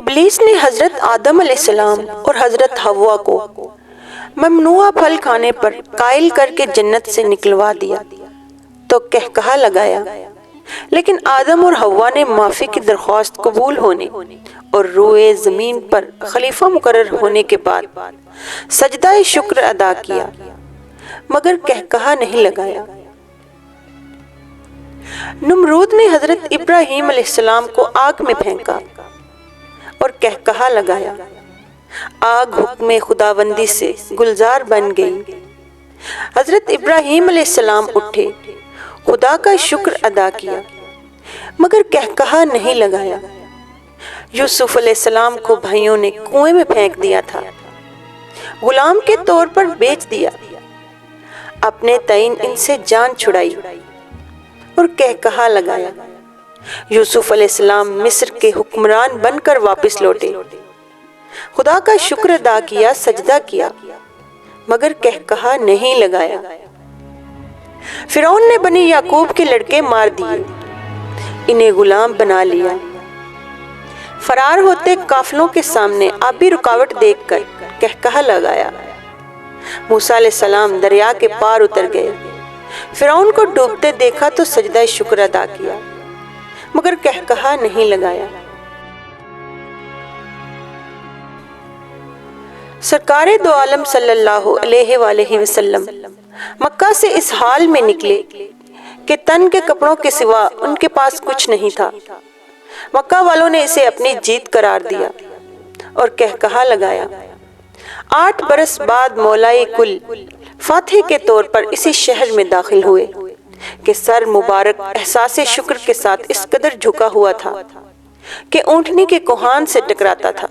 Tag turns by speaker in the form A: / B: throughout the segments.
A: ابلیس نے حضرت آدم علیہ السلام اور حضرت حوا کو ممنوعہ پھل کھانے پر قائل کر کے جنت سے نکلوا دیا تو کہا لگایا، لیکن آدم اور حوا نے معافی کی درخواست قبول ہونے اور روئے زمین پر خلیفہ مقرر ہونے کے بعد سجدہ شکر ادا کیا، مگر کہا نہیں لگایا۔ نمرود نے حضرت ابراہیم علیہ السلام کو آگ میں پھینکا اور کہا لگایا، آگ حکم خداوندی سے گلزار بن گئی۔ حضرت ابراہیم علیہ السلام اٹھے، خدا کا شکر ادا کیا، مگر کہا نہیں لگایا۔ یوسف علیہ السلام کو بھائیوں نے کنویں میں پھینک دیا تھا، غلام کے طور پر بیچ دیا، اپنے تعین ان سے جان چھڑائی اور کہا لگایا۔ یوسف علیہ السلام مصر کے حکمران بن کر واپس لوٹے، خدا کا شکر ادا کیا، سجدہ کیا، مگر کہا نہیں لگایا۔ فرعون نے بنی یعقوب کے لڑکے مار دیے، انہیں غلام بنا لیا۔ فرار ہوتے قافلوں کے سامنے آبی رکاوٹ دیکھ کر کہا لگایا۔ موسیٰ علیہ السلام دریا کے پار اتر گئے، فرعون کو ڈوبتے دیکھا تو سجدہ شکر ادا کیا، مگر کہا نہیں لگایا۔ سرکار دو عالم صلی اللہ علیہ وآلہ وسلم مکہ سے اس حال میں نکلے کہ تن کے کپڑوں کے سوا ان کے پاس کچھ نہیں تھا۔ مکہ والوں نے اسے اپنی جیت قرار دیا اور کہا لگایا۔ 8 برس بعد مولائے کل فاتح کے طور پر اسی شہر میں داخل ہوئے کہ سر مبارک احساس شکر کے ساتھ اس قدر جھکا ہوا تھا کہ اونٹنی کے کوہان سے ٹکراتا تھا۔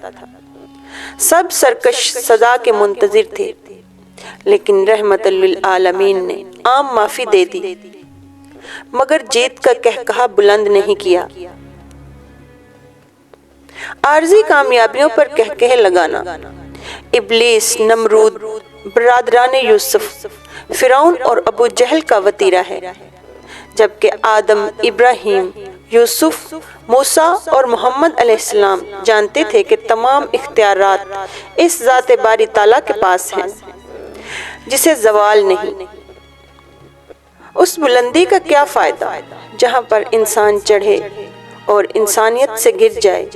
A: سب سرکش سزا کے منتظر تھے، لیکن رحمت للعالمین نے عام معافی دے دی، مگر جیت کا کہا بلند نہیں کیا۔ عارضی کامیابیوں پر کہہ لگانا ابلیس، نمرود، برادران یوسف، فرعون اور ابو جہل کا وتیرہ ہے، جبکہ آدم، ابراہیم، یوسف، موسیٰ اور محمد علیہ السلام جانتے تھے کہ تمام اختیارات اس ذات باری تعالیٰ کے پاس ہیں جسے زوال نہیں۔ اس بلندی کا کیا فائدہ جہاں پر انسان چڑھے اور انسانیت سے گر جائے۔